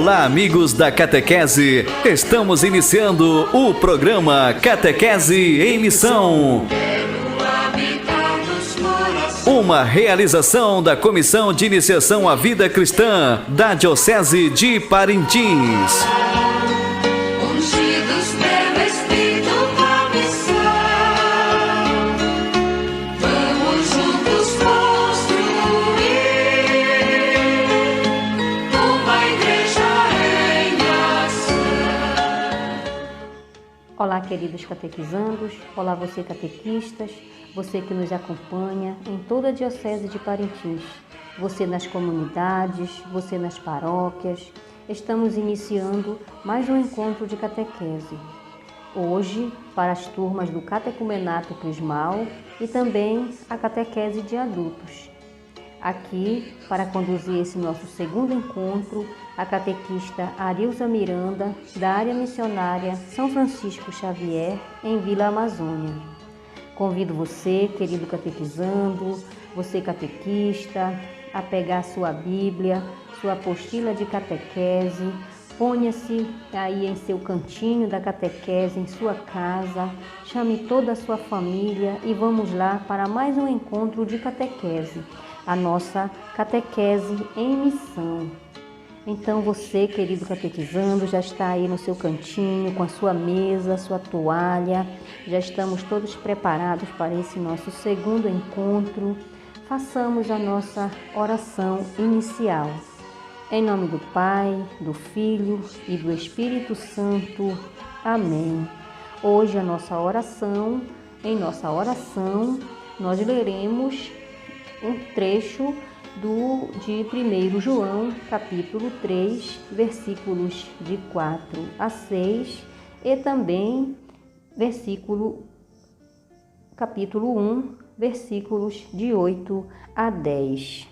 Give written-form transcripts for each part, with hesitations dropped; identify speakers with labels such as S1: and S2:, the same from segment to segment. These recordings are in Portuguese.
S1: Olá, amigos da Catequese. Estamos iniciando o programa Catequese em Missão. Uma realização da Comissão de Iniciação à Vida Cristã da Diocese de Parintins.
S2: Olá, queridos catequizandos, olá você catequistas, você que nos acompanha em toda a Diocese de Parintins, você nas comunidades, você nas paróquias. Estamos iniciando mais um encontro de catequese. Hoje, para as turmas do Catecumenato Crismal e também a catequese de adultos. Aqui, para conduzir esse nosso segundo encontro, a catequista Arilza Miranda, da área missionária São Francisco Xavier, em Vila Amazônia. Convido você, querido catequizando, você catequista, a pegar sua Bíblia, sua apostila de catequese, ponha-se aí em seu cantinho da catequese, em sua casa, chame toda a sua família e vamos lá para mais um encontro de catequese, a nossa catequese em missão. Então você, querido catequizando, já está aí no seu cantinho, com a sua mesa, sua toalha. Já estamos todos preparados para esse nosso segundo encontro. Façamos a nossa oração inicial. Em nome do Pai, do Filho e do Espírito Santo. Amém. Hoje em nossa oração, nós leremos um trecho de 1 João, capítulo 3, versículos de 4 a 6 e também capítulo 1, versículos de 8 a 10.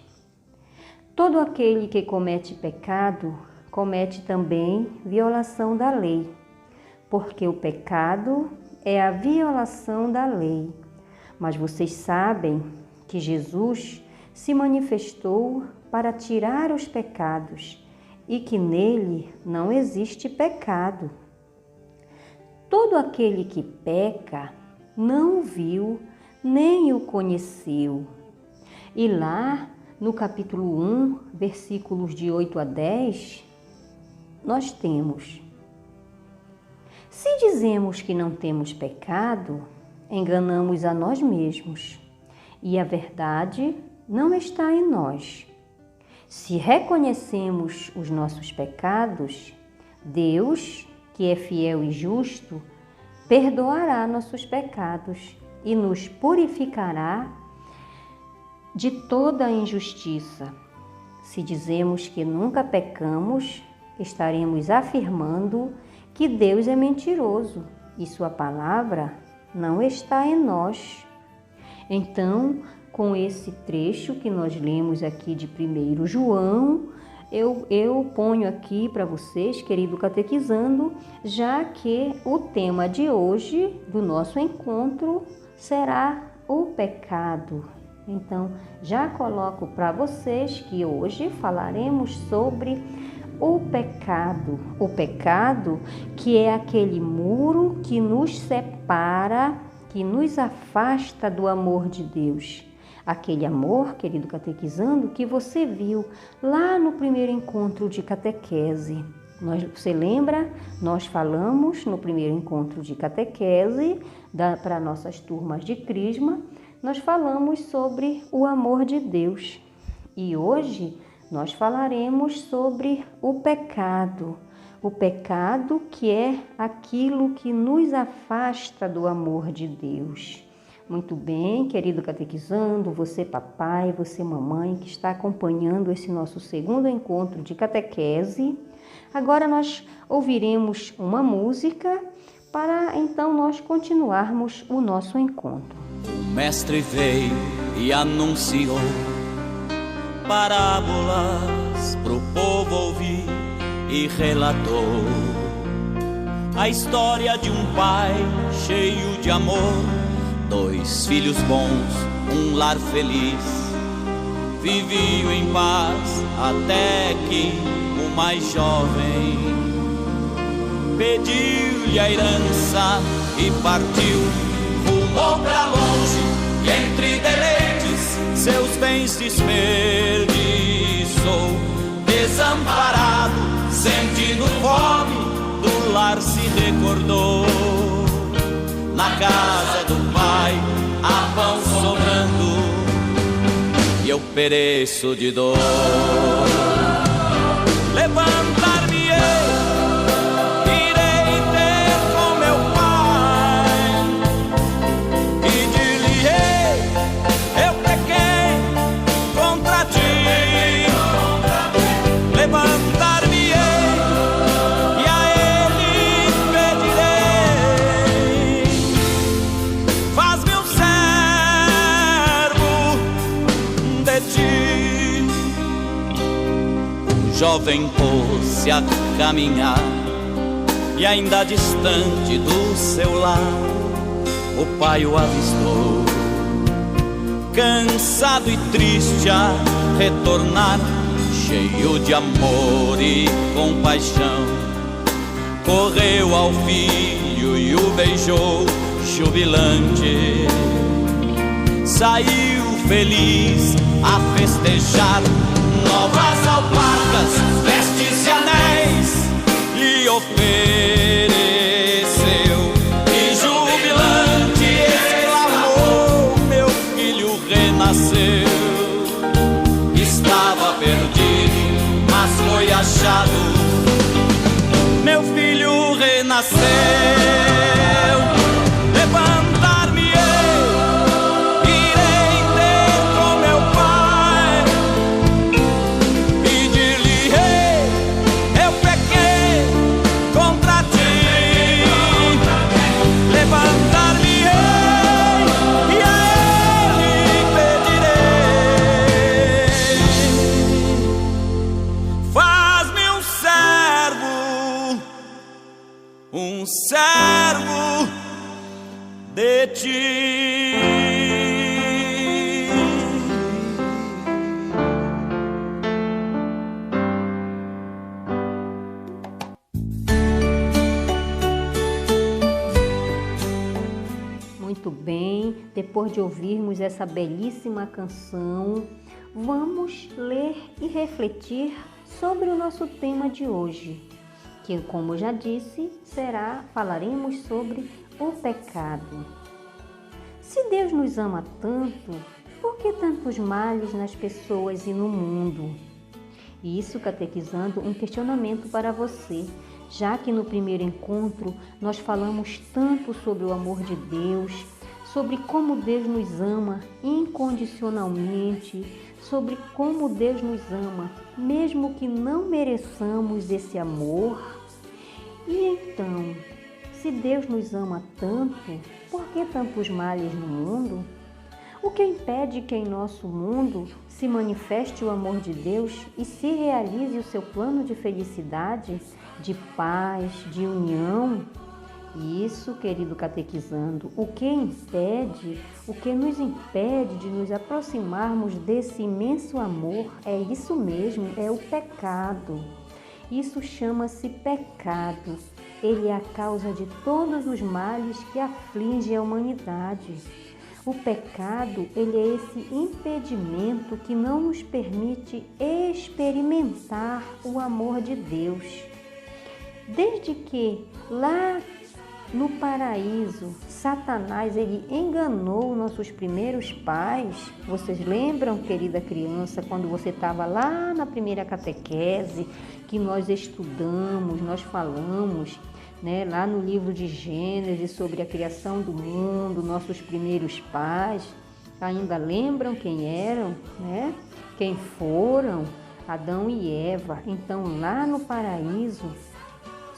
S2: Todo aquele que comete pecado, comete também violação da lei, porque o pecado é a violação da lei. Mas vocês sabem que Jesus se manifestou para tirar os pecados e que nele não existe pecado. Todo aquele que peca não o viu nem o conheceu. E lá no capítulo 1, versículos de 8 a 10, nós temos: se dizemos que não temos pecado, enganamos a nós mesmos, e a verdade não está em nós. Se reconhecemos os nossos pecados, Deus, que é fiel e justo, perdoará nossos pecados e nos purificará de toda a injustiça. Se dizemos que nunca pecamos, estaremos afirmando que Deus é mentiroso e sua palavra não está em nós. Então, com esse trecho que nós lemos aqui de 1 João, eu ponho aqui para vocês, querido catequizando, já que o tema de hoje do nosso encontro será o pecado. Então, já coloco para vocês que hoje falaremos sobre o pecado que é aquele muro que nos separa, que nos afasta do amor de Deus. Aquele amor, querido catequizando, que você viu lá no primeiro encontro de catequese. Você lembra? Nós falamos no primeiro encontro de catequese, para nossas turmas de Crisma, nós falamos sobre o amor de Deus. E hoje nós falaremos sobre o pecado. O pecado que é aquilo que nos afasta do amor de Deus. Muito bem, querido catequizando, você papai, você mamãe que está acompanhando esse nosso segundo encontro de catequese. Agora nós ouviremos uma música para então nós continuarmos o nosso encontro.
S3: O mestre veio e anunciou parábolas pro povo ouvir e relatou a história de um pai cheio de amor, 2 filhos bons, um lar feliz, viviam em paz até que o mais jovem, pediu-lhe a herança e partiu, rumou pra longe e entre deleites seus bens desperdiçou. Desamparado, sentindo fome, do lar se recordou. Na casa do pai há pão sobrando e eu pereço de dor. Levantar-me-ei, irei ter com meu pai e dir-lhe-ei: eu pequei contra ti. Levantar-me-ei e a ele pedirei: faz-me um servo de ti. O jovem pôs-se a caminhar e ainda distante do seu lar o pai o avistou, cansado e triste a retornar, cheio de amor e compaixão. Correu ao filho e o beijou jubilante. Saiu feliz a festejar, novas alparcas, vestes e anéis lhe ofereceu. E jubilante exclamou: meu filho renasceu. Estava perdido, mas foi achado, meu filho renasceu. Levantar-me-ei, irei ter com meu pai e dir-lhe-ei: eu pequei contra ti. Levantar-me-ei e a ele pedirei: faz-me um servo de ti.
S2: Muito bem, depois de ouvirmos essa belíssima canção, vamos ler e refletir sobre o nosso tema de hoje, que, como eu já disse, falaremos sobre o pecado. Se Deus nos ama tanto, por que tantos males nas pessoas e no mundo? Isso, catequizando, um questionamento para você, já que no primeiro encontro nós falamos tanto sobre o amor de Deus, sobre como Deus nos ama incondicionalmente, sobre como Deus nos ama, mesmo que não mereçamos esse amor. E então, se Deus nos ama tanto, por que tantos males no mundo? O que impede que em nosso mundo se manifeste o amor de Deus e se realize o seu plano de felicidade, de paz, de união? Isso, querido catequizando, o que nos impede de nos aproximarmos desse imenso amor é isso mesmo, é o pecado. Isso chama-se pecado. Ele é a causa de todos os males que afligem a humanidade. O pecado, ele é esse impedimento que não nos permite experimentar o amor de Deus. Desde que lá no paraíso, Satanás, ele enganou nossos primeiros pais. Vocês lembram, querida criança, quando você estava lá na primeira catequese, que nós estudamos, nós falamos, né, lá no livro de Gênesis, sobre a criação do mundo, nossos primeiros pais. Ainda lembram quem eram, né? Quem foram? Adão e Eva. Então, lá no paraíso,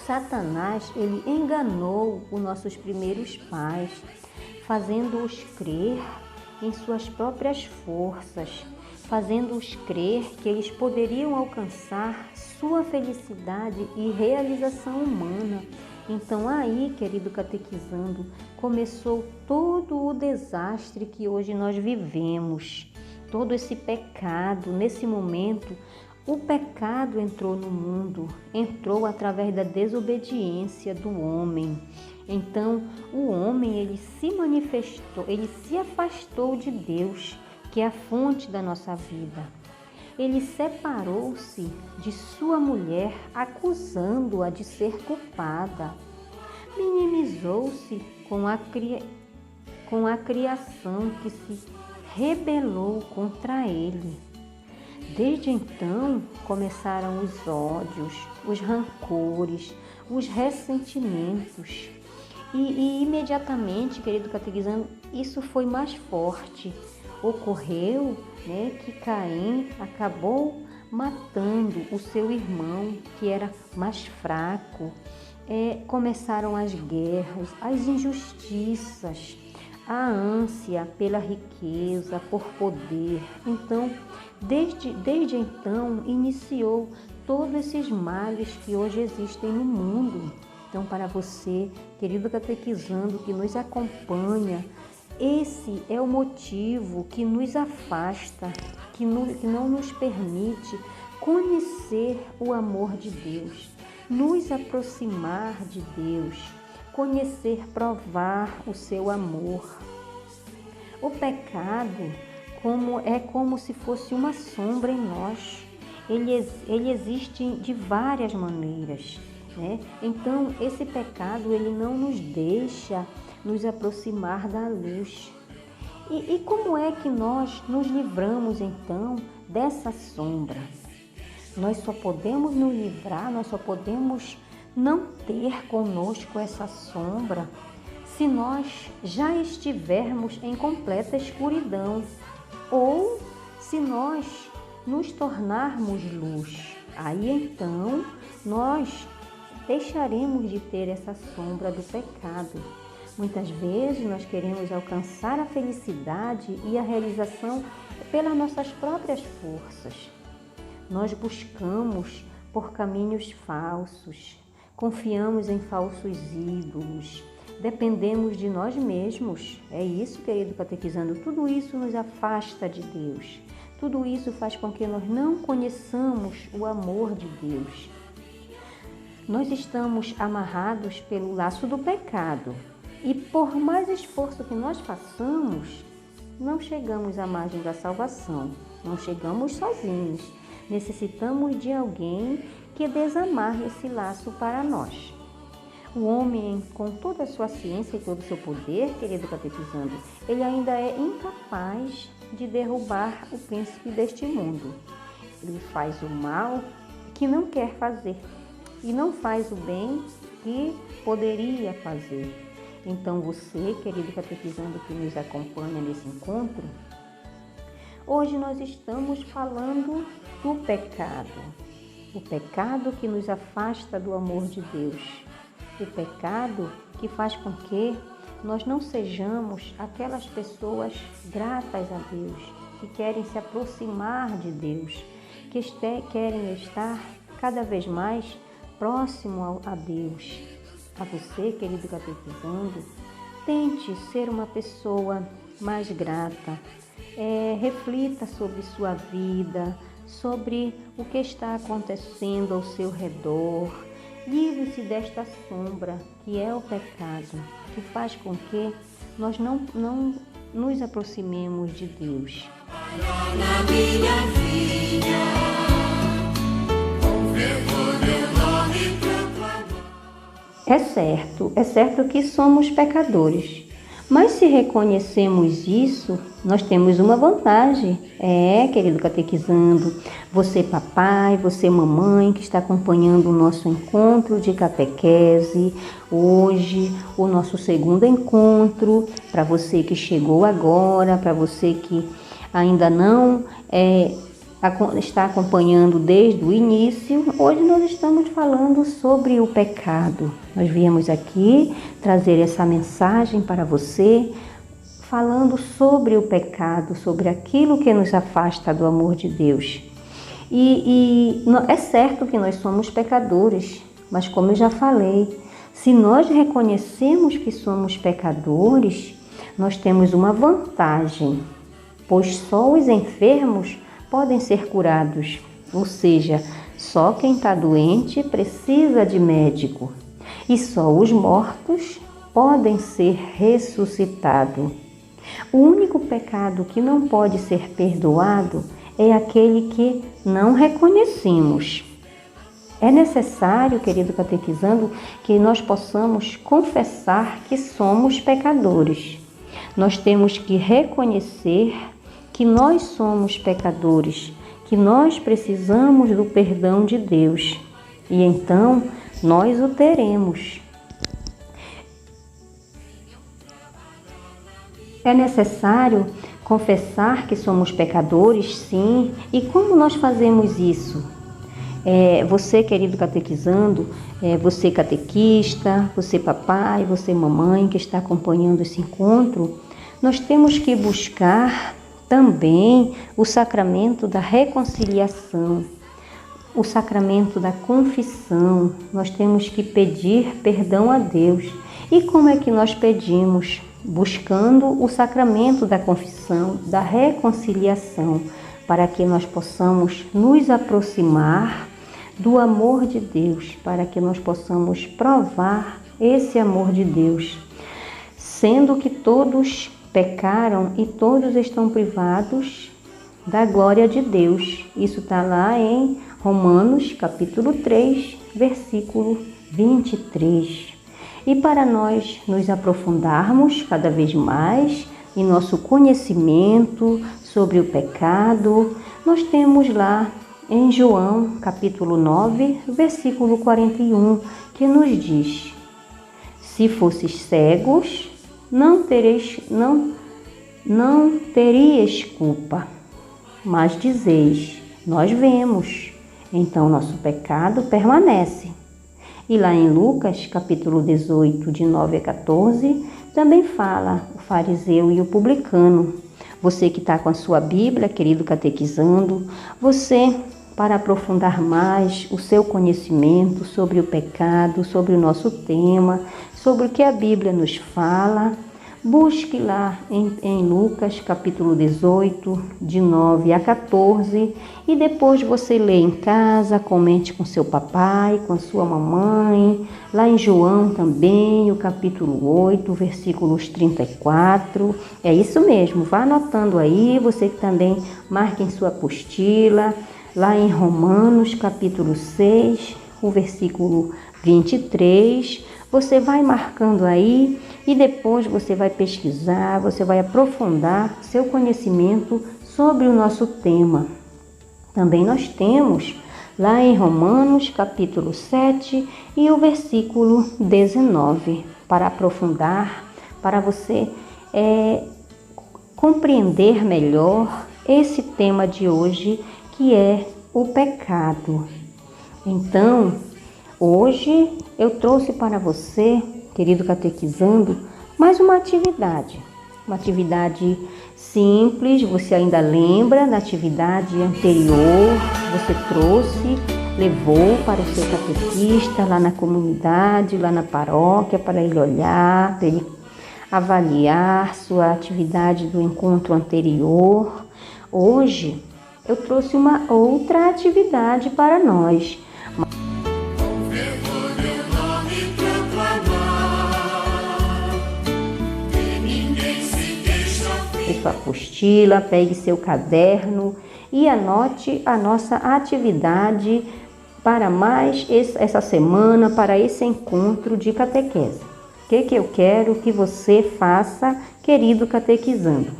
S2: Satanás, ele enganou os nossos primeiros pais, fazendo-os crer em suas próprias forças, fazendo-os crer que eles poderiam alcançar sua felicidade e realização humana. Então aí, querido catequizando, começou todo o desastre que hoje nós vivemos, todo esse pecado. Nesse momento, O pecado entrou no mundo, entrou através da desobediência do homem. Então, o homem, ele se manifestou, ele se afastou de Deus, que é a fonte da nossa vida. Ele separou-se de sua mulher, acusando-a de ser culpada. Minimizou-se com a criação que se rebelou contra ele. Desde então, começaram os ódios, os rancores, os ressentimentos. E imediatamente, querido catequizando, isso foi mais forte. Ocorreu, que Caim acabou matando o seu irmão, que era mais fraco. Começaram as guerras, as injustiças, a ânsia pela riqueza, por poder. Então, desde então, iniciou todos esses males que hoje existem no mundo. Então, para você, querido catequizando, que nos acompanha, esse é o motivo que nos afasta, que não nos permite conhecer o amor de Deus, nos aproximar de Deus, conhecer, provar o seu amor. O pecado é como se fosse uma sombra em nós. Ele existe de várias maneiras, Então, esse pecado, ele não nos deixa nos aproximar da luz. E como é que nós nos livramos, então, dessa sombra? Nós só podemos nos livrar, nós só podemos não ter conosco essa sombra se nós já estivermos em completa escuridão ou se nós nos tornarmos luz. Aí então nós deixaremos de ter essa sombra do pecado. Muitas vezes nós queremos alcançar a felicidade e a realização pelas nossas próprias forças. Nós buscamos por caminhos falsos, confiamos em falsos ídolos, dependemos de nós mesmos. É isso, querido catequizando, tudo isso nos afasta de Deus. Tudo isso faz com que nós não conheçamos o amor de Deus. Nós estamos amarrados pelo laço do pecado e por mais esforço que nós façamos, não chegamos à margem da salvação, não chegamos sozinhos. Necessitamos de alguém que desamarre esse laço para nós. O homem, com toda a sua ciência e todo o seu poder, querido catequizando, ele ainda é incapaz de derrubar o príncipe deste mundo. Ele faz o mal que não quer fazer e não faz o bem que poderia fazer. Então você, querido catequizando que nos acompanha nesse encontro, hoje nós estamos falando do pecado. O pecado que nos afasta do amor de Deus. O pecado que faz com que nós não sejamos aquelas pessoas gratas a Deus, que querem se aproximar de Deus, que querem estar cada vez mais próximo a Deus. A você, querido catequizando, tente ser uma pessoa mais grata. Reflita sobre sua vida, sobre o que está acontecendo ao seu redor. Livre-se desta sombra que é o pecado, que faz com que nós não nos aproximemos de Deus.
S4: Na minha vida, com fervor meu nome proclamar.
S2: É certo que somos pecadores, mas se reconhecemos isso, nós temos uma vantagem. Querido catequizando, você papai, você mamãe que está acompanhando o nosso encontro de catequese, hoje o nosso segundo encontro, para você que chegou agora, para você que ainda não está acompanhando desde o início, hoje nós estamos falando sobre o pecado. Nós viemos aqui trazer essa mensagem para você, falando sobre o pecado, sobre aquilo que nos afasta do amor de Deus. E é certo que nós somos pecadores, mas como eu já falei, se nós reconhecemos que somos pecadores, nós temos uma vantagem, pois só os enfermos podem ser curados. Ou seja, só quem está doente precisa de médico. E só os mortos podem ser ressuscitados. O único pecado que não pode ser perdoado é aquele que não reconhecemos. É necessário, querido catequizando, que nós possamos confessar que somos pecadores. Nós temos que reconhecer que nós somos pecadores, que nós precisamos do perdão de Deus. E então nós o teremos. É necessário confessar que somos pecadores, sim. E como nós fazemos isso? Você, querido catequizando, você catequista, você papai, você mamãe que está acompanhando esse encontro, nós temos que buscar também o sacramento da reconciliação, o sacramento da confissão. Nós temos que pedir perdão a Deus. E como é que nós pedimos? Buscando o sacramento da confissão, da reconciliação, para que nós possamos nos aproximar do amor de Deus, para que nós possamos provar esse amor de Deus, sendo que todos pecaram e todos estão privados da glória de Deus. Isso está lá em Romanos, capítulo 3, versículo 23. E para nós nos aprofundarmos cada vez mais em nosso conhecimento sobre o pecado, nós temos lá em João, capítulo 9, versículo 41, que nos diz: se fosses cegos, não teríeis culpa, mas dizeis, nós vemos, então nosso pecado permanece. E lá em Lucas, capítulo 18, de 9 a 14, também fala o fariseu e o publicano. Você que está com a sua Bíblia, querido catequizando, você, para aprofundar mais o seu conhecimento sobre o pecado, sobre o nosso tema, sobre o que a Bíblia nos fala, busque lá em Lucas, capítulo 18, de 9 a 14, e depois você lê em casa, comente com seu papai, com sua mamãe, lá em João também, o capítulo 8, versículos 34, é isso mesmo, vá anotando aí, você que também marque em sua apostila, lá em Romanos, capítulo 6, o versículo 23, você vai marcando aí e depois você vai pesquisar, você vai aprofundar seu conhecimento sobre o nosso tema. Também nós temos lá em Romanos, capítulo 7 e o versículo 19, para aprofundar, para você compreender melhor esse tema de hoje, que é o pecado. Então, hoje eu trouxe para você, querido catequizando, mais uma atividade simples. Você ainda lembra da atividade anterior? Você trouxe, levou para o seu catequista lá na comunidade, lá na paróquia, para ele olhar, para ele avaliar sua atividade do encontro anterior. Hoje eu trouxe uma outra atividade para nós. Sua apostila, pegue seu caderno e anote a nossa atividade para mais essa semana, para esse encontro de catequese. O que eu quero que você faça, querido catequizando?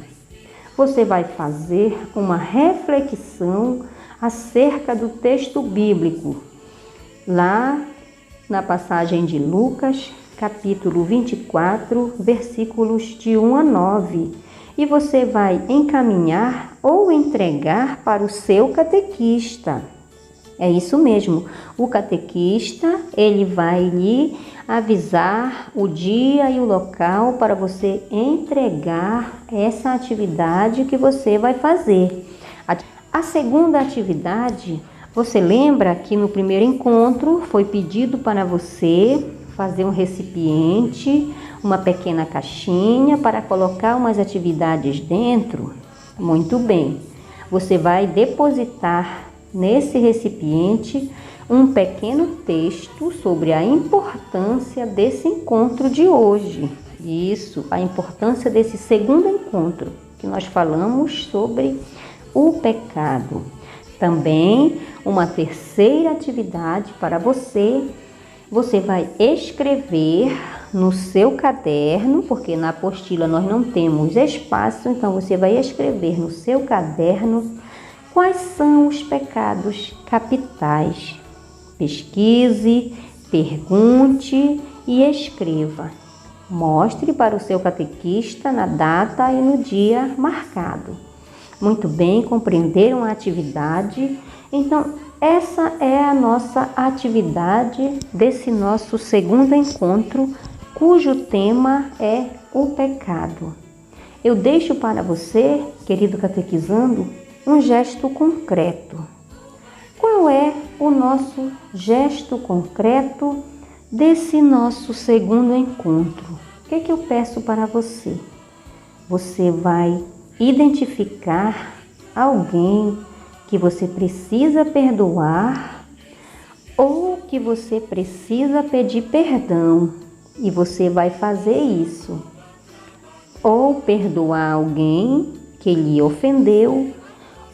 S2: Você vai fazer uma reflexão acerca do texto bíblico, lá na passagem de Lucas, capítulo 24, versículos de 1 a 9. E você vai encaminhar ou entregar para o seu catequista. É isso mesmo, o catequista, ele vai lhe avisar o dia e o local para você entregar essa atividade que você vai fazer. A segunda atividade, você lembra que no primeiro encontro foi pedido para você fazer um recipiente, uma pequena caixinha para colocar umas atividades dentro? Muito bem, você vai depositar nesse recipiente um pequeno texto sobre a importância desse encontro de hoje. Isso, a importância desse segundo encontro, que nós falamos sobre o pecado. Também uma terceira atividade para você. Você vai escrever no seu caderno, porque na apostila nós não temos espaço, então você vai escrever no seu caderno quais são os pecados capitais. Pesquise, pergunte e escreva. Mostre para o seu catequista na data e no dia marcado. Muito bem, compreenderam a atividade? Então, essa é a nossa atividade desse nosso segundo encontro, cujo tema é o pecado. Eu deixo para você, querido catequizando, um gesto concreto. Qual é o nosso gesto concreto desse nosso segundo encontro? O que eu peço para você? Você vai identificar alguém que você precisa perdoar ou que você precisa pedir perdão, e você vai fazer isso. Ou perdoar alguém que lhe ofendeu,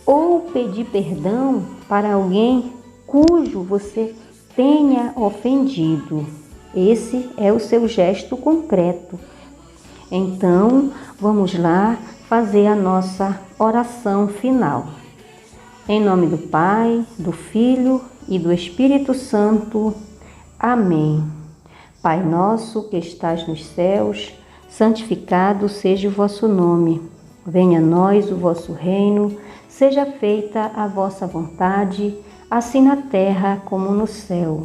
S2: ou pedir perdão para alguém cujo você tenha ofendido. Esse é o seu gesto concreto. Então, vamos lá fazer a nossa oração final. Em nome do Pai, do Filho e do Espírito Santo. Amém. Pai nosso que estás nos céus, santificado seja o vosso nome. Venha a nós o vosso reino, seja feita a vossa vontade, assim na terra como no céu.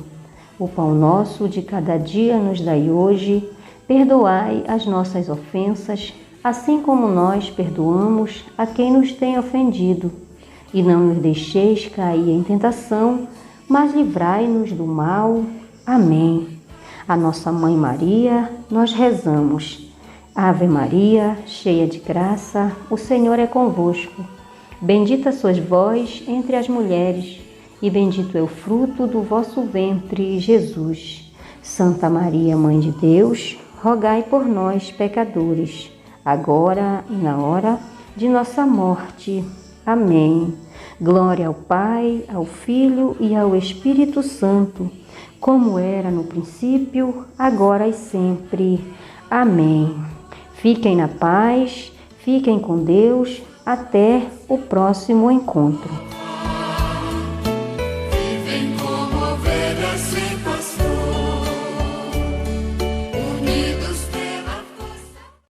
S2: O pão nosso de cada dia nos dai hoje. Perdoai as nossas ofensas, assim como nós perdoamos a quem nos tem ofendido. E não nos deixeis cair em tentação, mas livrai-nos do mal. Amém. A nossa Mãe Maria, nós rezamos. Ave Maria, cheia de graça, o Senhor é convosco. Bendita sois vós entre as mulheres, e bendito é o fruto do vosso ventre, Jesus. Santa Maria, Mãe de Deus, rogai por nós, pecadores, agora e na hora de nossa morte. Amém. Glória ao Pai, ao Filho e ao Espírito Santo, como era no princípio, agora e sempre. Amém. Fiquem na paz, fiquem com Deus, até o próximo encontro.